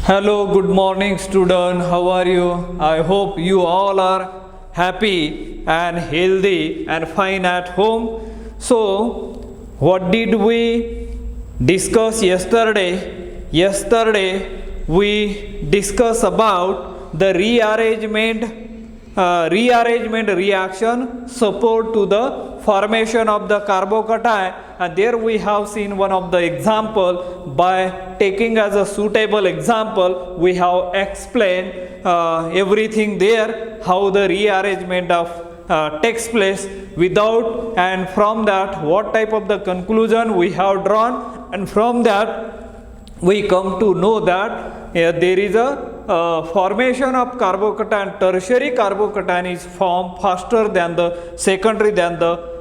Hello, good morning, student. How are you? I hope you all are happy and healthy and fine at home. So, what did we discuss yesterday? Yesterday, we discussed about the rearrangement reaction support to the formation of the carbocation, and there we have seen one of the example. By taking as a suitable example, we have explained everything there, how the rearrangement of takes place without, and from that what type of the conclusion we have drawn, and from that we come to know that there is a formation of carbocation. Tertiary carbocation is formed faster than the secondary than the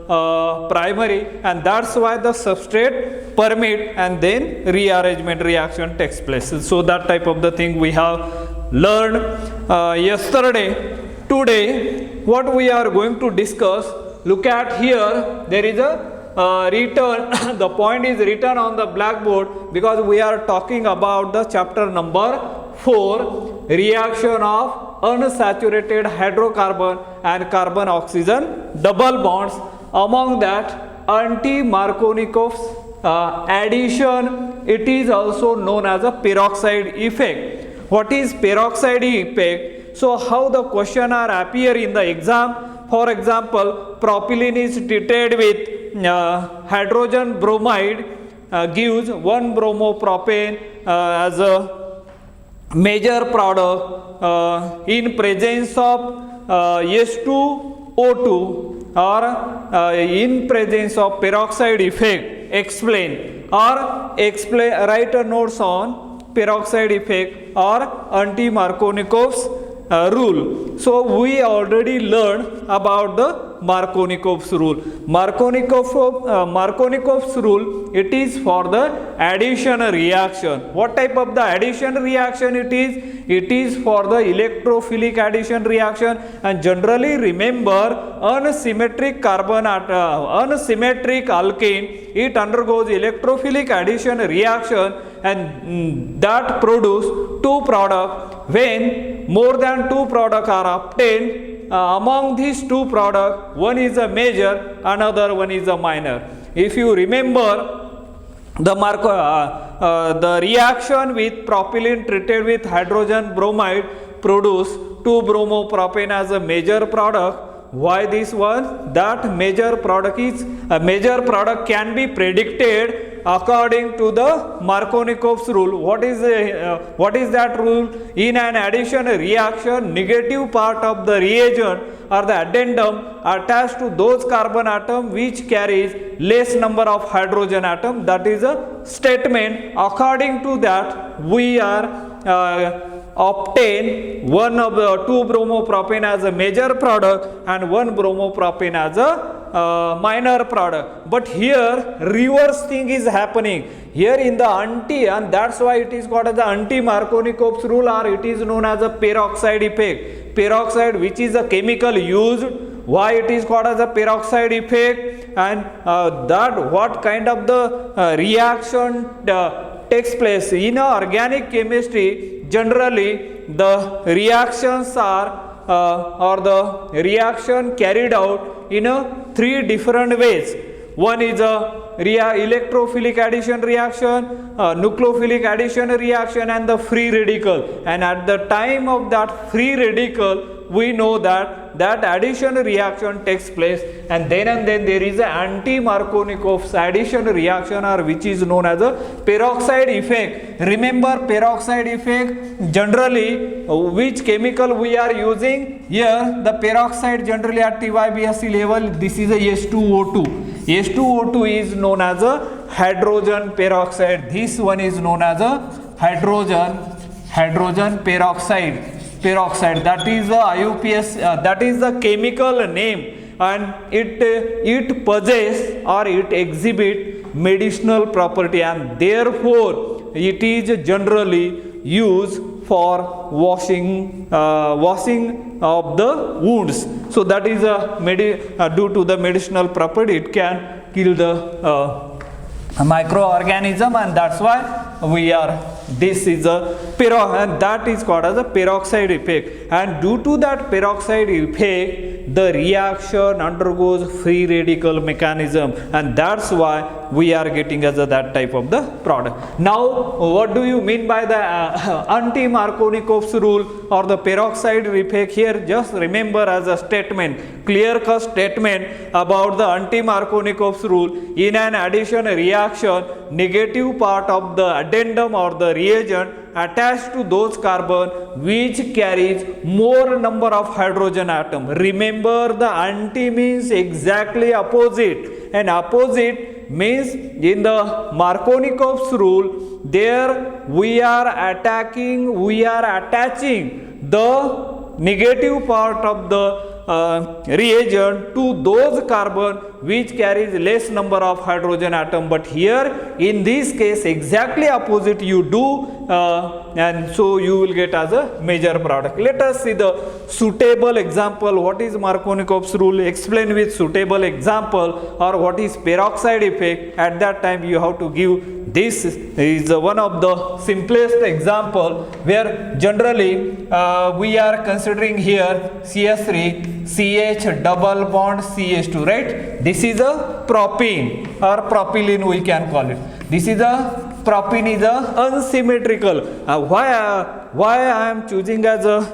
primary, and that's why the substrate permit and then rearrangement reaction takes place. So that type of the thing we have learned yesterday. Today what we are going to discuss, look at here, there is a written the point is written on the blackboard, because we are talking about the chapter number 4, reaction of unsaturated hydrocarbon and carbon oxygen double bonds. Among that, anti-Markovnikov's addition, it is also known as a peroxide effect. What is peroxide effect? So how the question are appear in the exam? For example, propylene is treated with hydrogen bromide, gives 1 bromopropane as a major product in presence of H2O2, or in presence of peroxide effect. Explain or explain, write a notes on peroxide effect or anti-Markovnikov's rule. So we already learned about the Markovnikov's rule. Markovnikov's rule, it is for the addition reaction. What type of the addition reaction it is? It is for the electrophilic addition reaction. And generally remember, unsymmetric unsymmetric alkane, it undergoes electrophilic addition reaction, and that produce 2 products. When more than 2 products are obtained, among these 2 products, one is a major, another one is a minor. If you remember, the reaction with propylene treated with hydrogen bromide produce 2 bromopropane as a major product. Why this one? That major product can be predicted according to the Markovnikov's rule. What is that rule? In an addition reaction, negative part of the reagent or the addendum attached to those carbon atom which carries less number of hydrogen atom. That is a statement. According to that, we are obtain 1 of the 2 bromopropane as a major product and 1 bromopropane as a minor product. But here reverse thing is happening here in the and that's why it is called as the anti-Markovnikov's rule, or it is known as a peroxide effect. Peroxide, which is a chemical used. Why it is called as a peroxide effect, and that what kind of the reaction takes place in organic chemistry. Generally the reactions are or the reaction carried out in 3 different ways. One is a electrophilic addition reaction, nucleophilic addition reaction, and the free radical. And at the time of that free radical, we know that addition reaction takes place, and then there is an anti-Markovnikov's addition reaction, or which is known as a peroxide effect. Remember peroxide effect, generally which chemical we are using here? The peroxide generally at TYBSC level, this is a H2O2. H2O2 is known as a hydrogen peroxide. This one is known as a hydrogen peroxide. That is the IUPAC, that is the chemical name, and it possesses or it exhibit medicinal property, and therefore it is generally used for washing of the wounds. So that is due to the medicinal property, it can kill the microorganism, and that's why we are this is a and that is called as a peroxide effect, and due to that peroxide effect the reaction undergoes free radical mechanism, and that's why we are getting as a that type of the product. Now what do you mean by the anti-Markovnikov's rule or the peroxide effect? Here just remember as a statement, clear cut statement about the anti-Markovnikov's rule. In an addition reaction, negative part of the addendum or the reagent attached to those carbon which carries more number of hydrogen atom. Remember, the anti means exactly opposite, and opposite means in the Markovnikov's rule there we are attaching the negative part of the reagent to those carbon which carries less number of hydrogen atom, but here in this case exactly opposite you do, and so you will get as a major product. Let us see the suitable example. What is Markovnikov's rule? Explain with suitable example, or what is peroxide effect. At that time you have to give. This is one of the simplest example where generally we are considering here CS3 CH double bond CH2, right? This is a propene or propylene we can call it. This is a propene is a unsymmetrical. Why I am choosing as a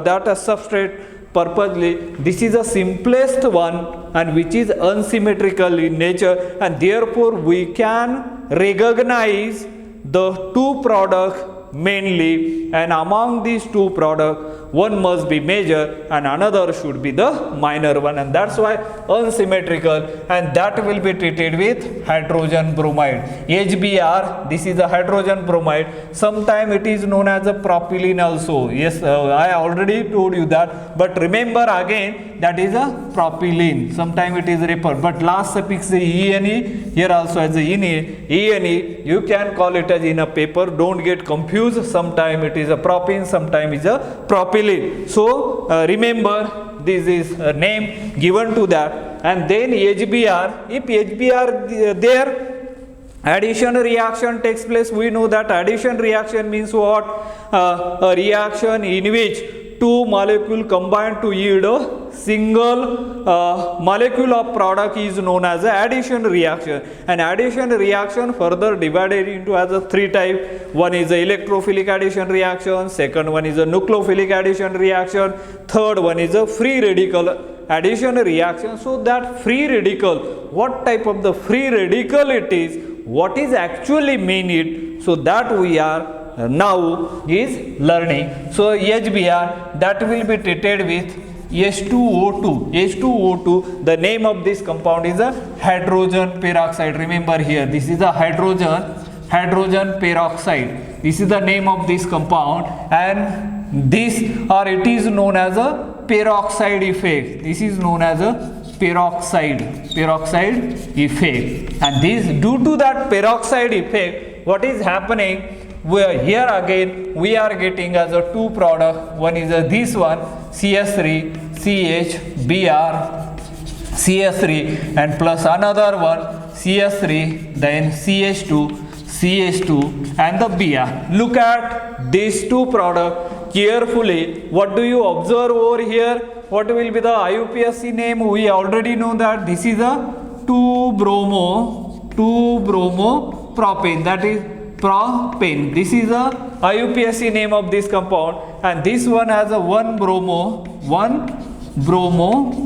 that as substrate purposely? This is the simplest one and which is unsymmetrical in nature, and therefore we can recognize the two products mainly, and among these two products one must be major and another should be the minor one, and that's why unsymmetrical, and that will be treated with hydrogen bromide, HBr. This is a hydrogen bromide. Sometimes it is known as a propylene also. Yes, I already told you that, but remember again that is a propylene. Sometimes it is referred, but last suffix is ene, here also as a ene. You can call it as in a paper, don't get confused. Sometimes it is a propene, sometimes it is a propylene. So remember this is a name given to that, and then HBr. If HBr there addition reaction takes place, we know that addition reaction means what? A reaction in which two molecules combine to yield a single molecule of product is known as a addition reaction. And addition reaction further divided into as a three type. One is a electrophilic addition reaction, second one is a nucleophilic addition reaction, third one is a free radical addition reaction. So that free radical, what type of the free radical it is, what is actually mean it, so that we are now is learning. So HBr, that will be treated with H2O2. H2O2, the name of this compound is a hydrogen peroxide. Remember here, this is a hydrogen peroxide. This is the name of this compound, and this, or it is known as a peroxide effect. This is known as a peroxide effect. And this, due to that peroxide effect, what is happening? Here again we are getting as a two product. One is this one CS3 CHBr CS3, and plus another one CS3, then CH2 and the Br. Look at these two products carefully. What do you observe over here? What will be the IUPAC name? We already know that this is a 2-bromo propane, that is propane. This is a IUPAC name of this compound, and this one has a 1-bromo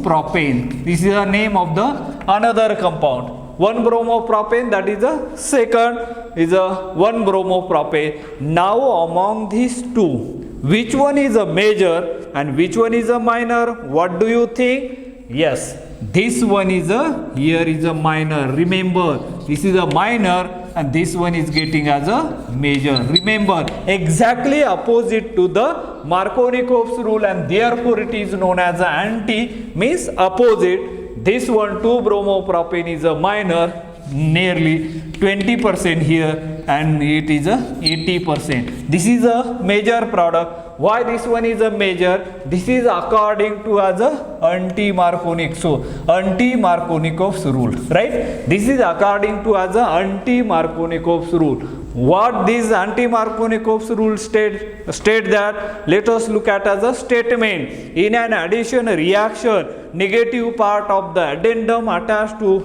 propane. This is the name of the another compound. 1-bromo propane, that is the second is a 1-bromo propane. Now among these two, which one is a major and which one is a minor? What do you think? Yes, this one is a, here is a minor. Remember, this is a minor and this one is getting as a major. Remember, exactly opposite to the Markovnikov's rule, and therefore it is known as an anti, means opposite. This one 2-bromopropane is a minor, nearly 20% here, and it is a 80%. This is a major product. Why this one is a major? This is according to as a anti-Markovnikov. So anti-Markovnikov's rule, right? This is according to as a anti-Markovnikov's rule. What this anti-Markovnikov's rule state that, let us look at as a statement. In an addition reaction, negative part of the addendum attached to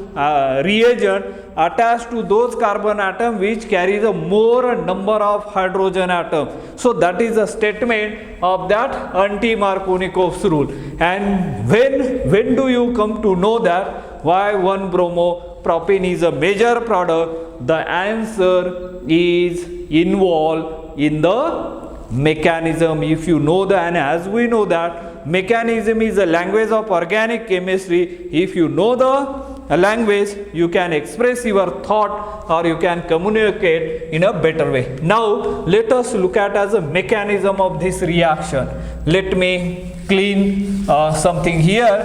reagent attached to those carbon atom which carries a more number of hydrogen atom. So that is a statement of that anti-Markovnikov's rule. And when do you come to know that why 1-bromopropene is a major product? The answer is involved in the mechanism. If you know that, and as we know that mechanism is a language of organic chemistry, if you know the language, you can express your thought or you can communicate in a better way. Now let us look at as a mechanism of this reaction. Let me clean something here.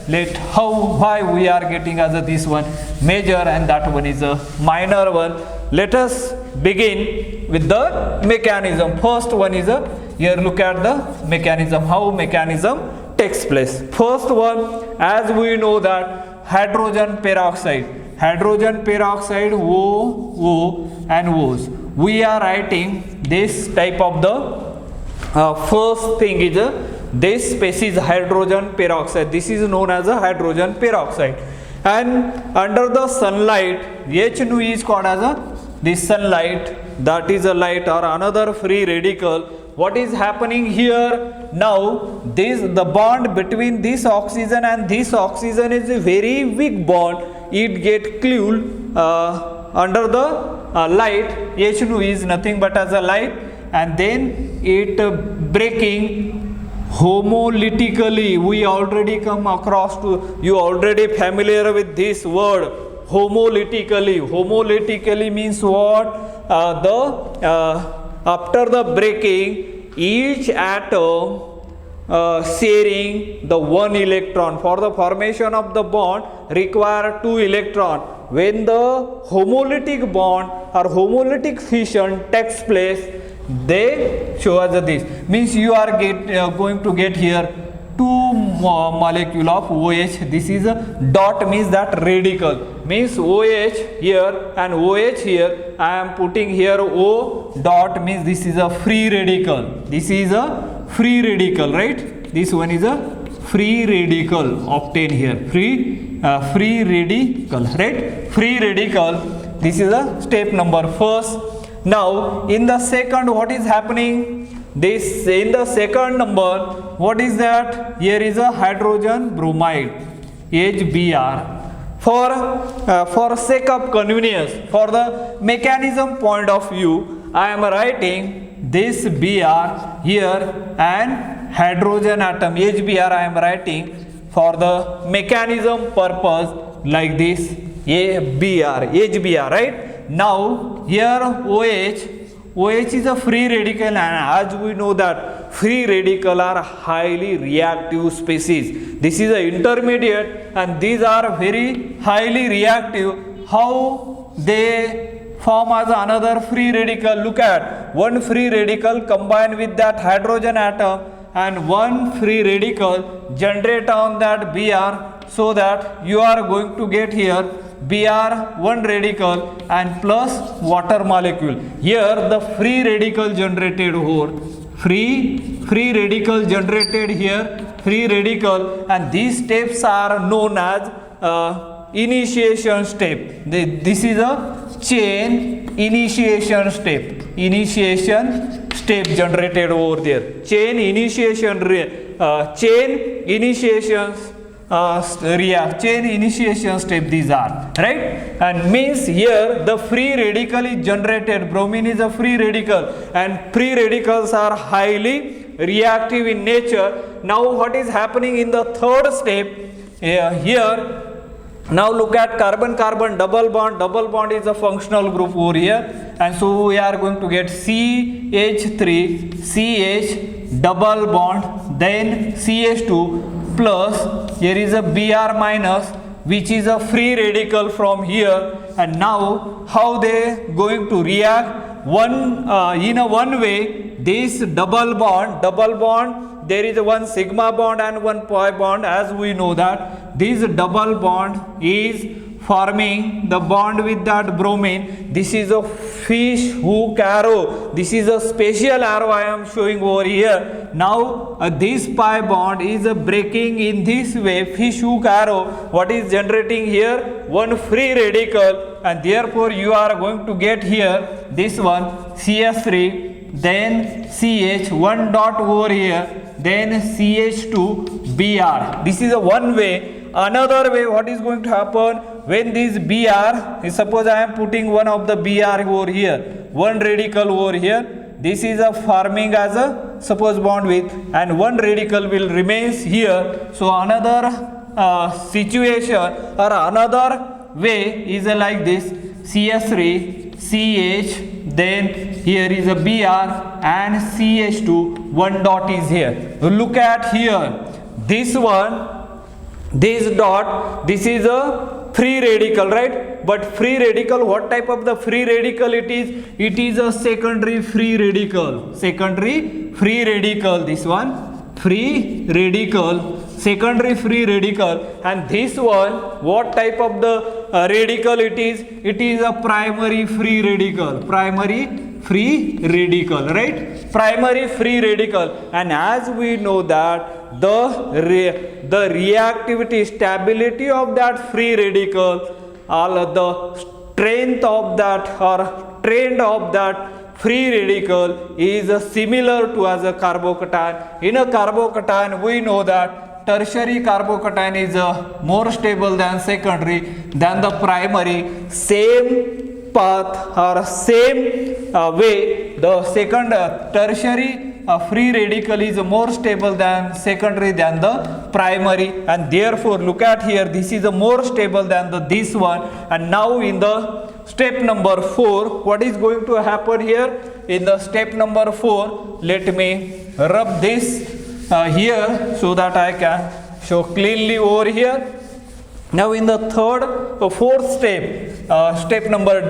Why we are getting as a this one major and that one is a minor one. Let us begin with the mechanism. First one is here look at the mechanism, how mechanism takes place. First one, as we know that hydrogen peroxide O and O's. We are writing this type of the first thing is this species hydrogen peroxide. This is known as a hydrogen peroxide. And under the sunlight, H nu is called as a this sunlight, that is a light or another free radical. What is happening here now? The bond between this oxygen and this oxygen is a very weak bond. It get cooled under the light. H nu is nothing but as a light, and then it breaking homolytically. We already come across to, you already familiar with this word homolytically. Homolytically means what? After the breaking, each atom sharing the one electron. For the formation of the bond require 2 electron. When the homolytic bond or homolytic fission takes place, they show us this. Means you are going to get here 2 molecule of OH. This is a dot, means that radical. Means OH here and OH here. I am putting here O dot, means this is a free radical. This is a free radical, right? This one is a free radical obtained here. Free radical, right? Free radical. This is a step number first. Now in the second, what is happening? This in the second number, what is that? Here is a hydrogen bromide, HBr. For sake of convenience, for the mechanism point of view, I am writing this Br here and hydrogen atom HBr I am writing for the mechanism purpose like this HBr, right? Now here OH is a free radical, and as we know that free radical are highly reactive species. This is an intermediate and these are very highly reactive. How they form as another free radical? Look at one free radical combined with that hydrogen atom and one free radical generate on that Br, so that you are going to get here Br one radical and plus water molecule. Here the free radical generated here, free radical generated here, free radical, and these steps are known as initiation step. This is a chain initiation step generated over there. Chain initiation step these are, right? And means here the free radical is generated. Bromine is a free radical and free radicals are highly reactive in nature. Now what is happening in the third step here? Now look at carbon-carbon double bond is a functional group over here, and so we are going to get CH3, CH double bond, then CH2 plus, here is a Br minus, which is a free radical from here. And now how they going to react? In a one way this double bond, there is one sigma bond and one pi bond. As we know that this double bond is forming the bond with that bromine. This is a fish hook arrow. This is a special arrow I am showing over here. Now this pi bond is breaking in this way, fish hook arrow. What is generating here? One free radical, and therefore you are going to get here this one CH3, then CH, one dot over here, then CH2 Br. This is a one way. Another way, what is going to happen when this Br, suppose I am putting one of the Br over here, one radical over here, this is a forming as a suppose bond with, and one radical will remains here. So another situation or another way is like this, CH3, CH, then here is a Br and CH2, one dot is here. Look at here, this one, this dot, this is a free radical, right? But free radical, what type of the free radical it is? It is a secondary free radical. Secondary free radical, this one, free radical, secondary free radical. And this one, what type of the radical it is? It is a primary free radical. Primary free radical, right? Primary free radical. And as we know that the reactivity, stability of that free radical, all the strength of that or trend of that free radical is similar to as a carbocation. In a carbocation, we know that tertiary carbocation is more stable than secondary than the primary. Same path or same way, the second tertiary free radical is more stable than secondary than the primary, and therefore look at here, this is more stable than this one. And now in the step number 4, what is going to happen here? In the step number 4, let me rub this here so that I can show cleanly over here. Now in the fourth step, step number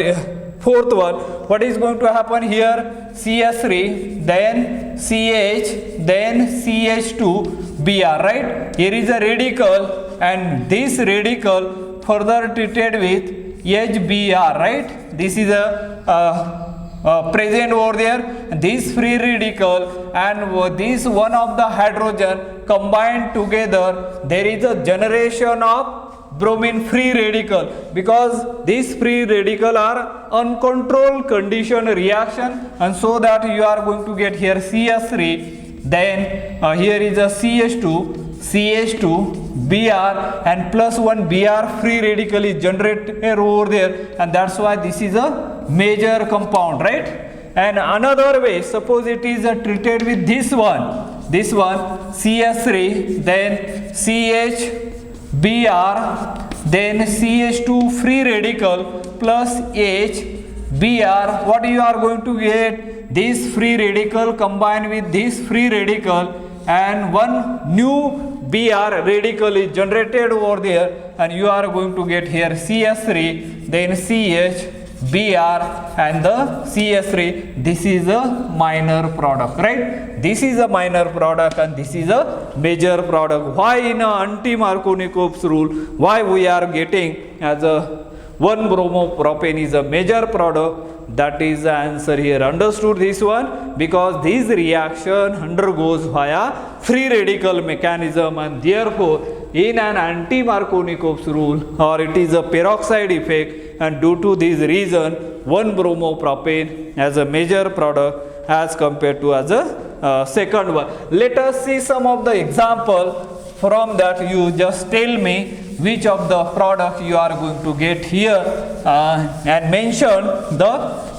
fourth one, what is going to happen here? CH3, then CH, then CH2 Br, right? Here is a radical, and this radical further treated with HBr, right? This is a present over there. This free radical and this one of the hydrogen combined together, there is a generation of bromine free radical, because these free radical are uncontrolled condition reaction, and so that you are going to get here CH3, then here is a CH2, CH2 Br, and plus one Br free radical is generated over there, and that's why this is a major compound, right? And another way, suppose it is treated with this one CH3, then CH Br, then CH2 free radical plus H Br. What you are going to get? This free radical combined with this free radical, and one new Br radical is generated over there, and you are going to get here CH3, then CH Br and the CH3. This is a minor product, right? This is a minor product and this is a major product. Why in a anti-Markovnikov's rule, why we are getting as a 1-bromopropane is a major product? That is the answer here. Understood this one? Because this reaction undergoes via free radical mechanism, and therefore in an anti-Markovnikov's rule, or it is a peroxide effect, and due to this reason 1-bromopropane as a major product as compared to as a second one. Let us see some of the example. From that you just tell me which of the product you are going to get here, and mention the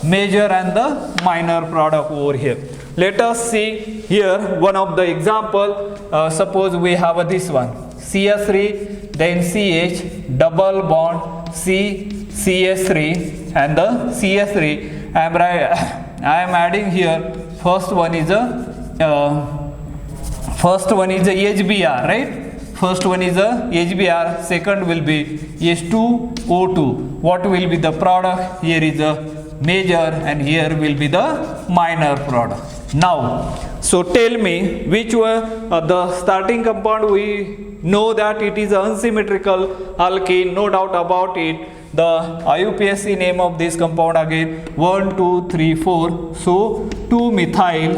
major and the minor product over here. Let us see here one of the example. Suppose we have this one CH3, then CH, double bond C, CH3, and the CH3. I am adding here. First one is a HBr, right? First one is a HBr, second will be H2O2. What will be the product? Here is a major and here will be the minor product. Now, so tell me which one the starting compound, we know that it is unsymmetrical alkene, no doubt about it. The IUPAC name of this compound again 1, 2, 3, 4. So 2-methyl,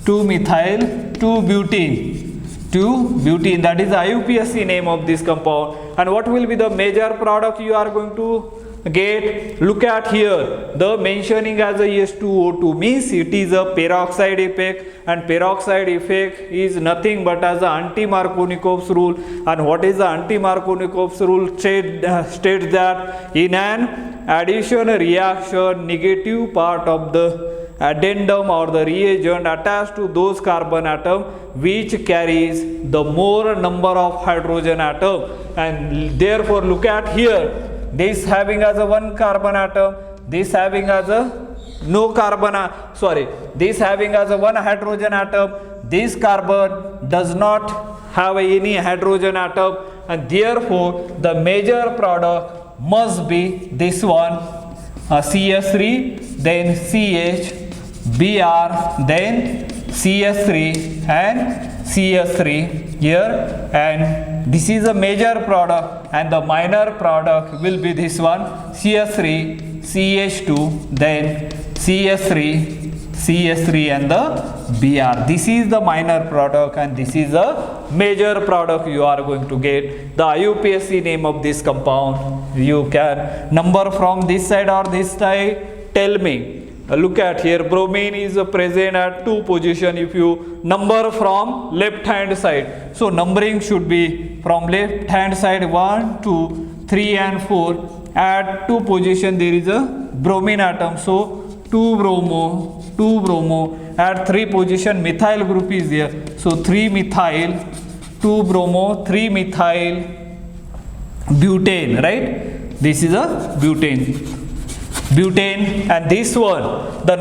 2-butene, that is the IUPAC name of this compound. And what will be the major product you are going to get? Look at here, the mentioning as a S2O2 means it is a peroxide effect, and peroxide effect is nothing but as a anti-Markovnikov's rule. And what is the anti-Markovnikov's rule? States that in an addition reaction, negative part of the addendum or the reagent attached to those carbon atom which carries the more number of hydrogen atom, and therefore look at here, this having as a one carbon atom, this having as a this having as a one hydrogen atom, this carbon does not have any hydrogen atom, and therefore the major product must be this one, CS3, then CH, Br, then CS3 and CS3 here, and this is a major product, and the minor product will be this one, CS3, CH2, then CS3 and the Br. This is the minor product and this is a major product you are going to get. The IUPAC name of this compound, you can number from this side or this side. Tell me. Look at here, bromine is present at 2 position if you number from left hand side. So numbering should be from left hand side 1, 2, 3 and 4. At 2 position there is a bromine atom. So 2 bromo. At 3 position methyl group is there. So 3 methyl, 2 bromo, 3 methyl butane, right? This is a butane, and this one, the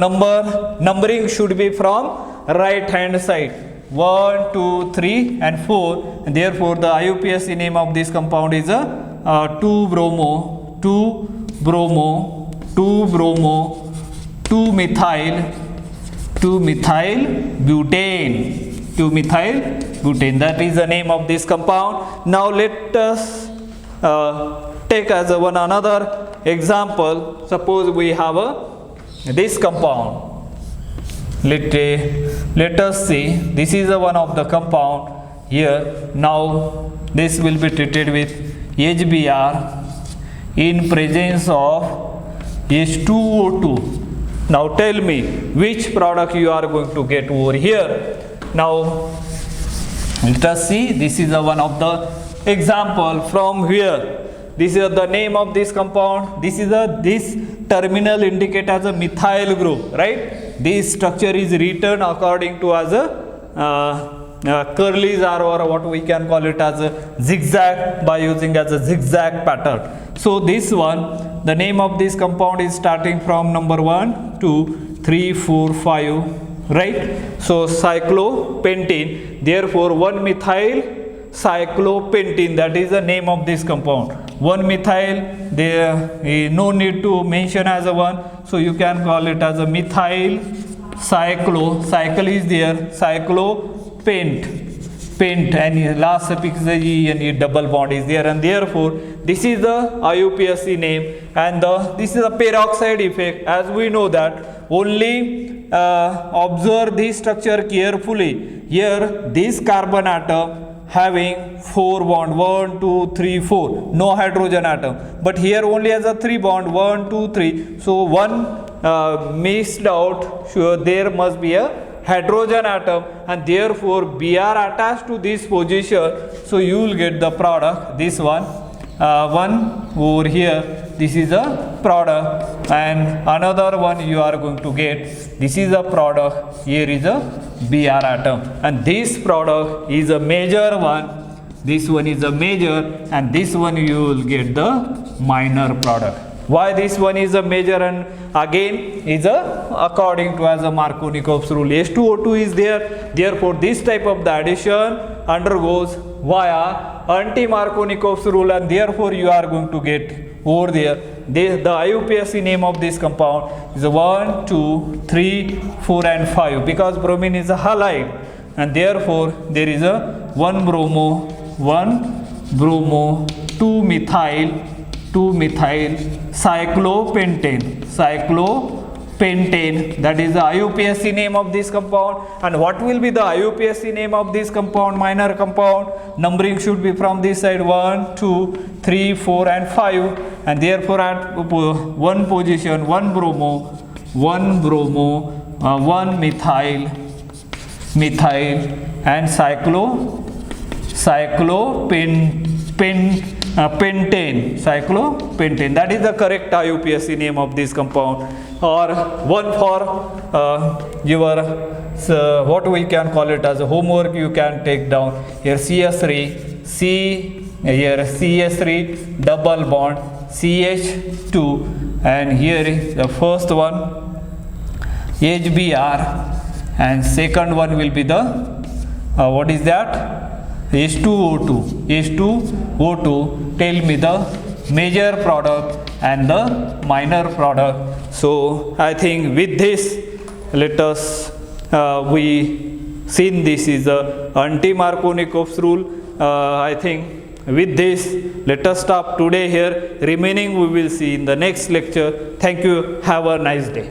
numbering should be from right hand side 1, 2, 3 and 4, and therefore the IUPAC name of this compound is a 2 bromo, 2 methyl butane, that is the name of this compound. Now let us take as a one another example. Suppose we have this compound. Let us see, this is one of the compound here. Now this will be treated with HBr in presence of H2O2. Now tell me which product you are going to get over here. Now let us see, this is one of the example from here. This is the name of this compound. This terminal indicate as a methyl group, right? This structure is written according to as a curly or what we can call it as a zigzag, by using as a zigzag pattern. So this one, the name of this compound is starting from number 1, 2, 3, 4, 5, right? So cyclopentene, therefore 1-methyl cyclopentene, that is the name of this compound. 1-methyl, there is no need to mention as a one, so you can call it as a methyl cycle is there, cyclopent, and last suffix is E and E double bond is there, and therefore this is the IUPAC name. And this is a peroxide effect. As we know that, only observe this structure carefully. Here this carbon atom having 4 bond, 1, 2, 3, 4, no hydrogen atom, but here only has a 3 bond, 1, 2, 3, so one missed out, sure there must be a hydrogen atom, and therefore Br attached to this position, so you will get the product, this one over here, this is a product, and another one you are going to get, this is a product, here is a Br atom, and this product is a major one, this one is a major, and this one you will get the minor product. Why this one is a major and again is according to as a Markovnikov's rule. H2O2 is there, therefore this type of the addition undergoes via anti-Markovnikov's rule, and therefore you are going to get over there the IUPAC name of this compound is 1, 2, 3, 4 and 5, because bromine is a halide, and therefore there is a 1 bromo, 2 methyl cyclopentane, that is the IUPAC name of this compound. And what will be the IUPAC name of this compound, minor compound? Numbering should be from this side, 1, 2, 3, 4 and 5, and therefore at one position 1 bromo, 1 methyl and cyclopentane. That is the correct IUPAC name of this compound. Or one for your what we can call it as a homework, you can take down here CH3 double bond CH2, and here is the first one HBr, and second one will be the what is that, H2O2. Tell me the major product and the minor product. So I think with this, let us we seen this is the anti-Markovnikov's rule. I think with this, let us stop today here. Remaining we will see in the next lecture. Thank you. Have a nice day.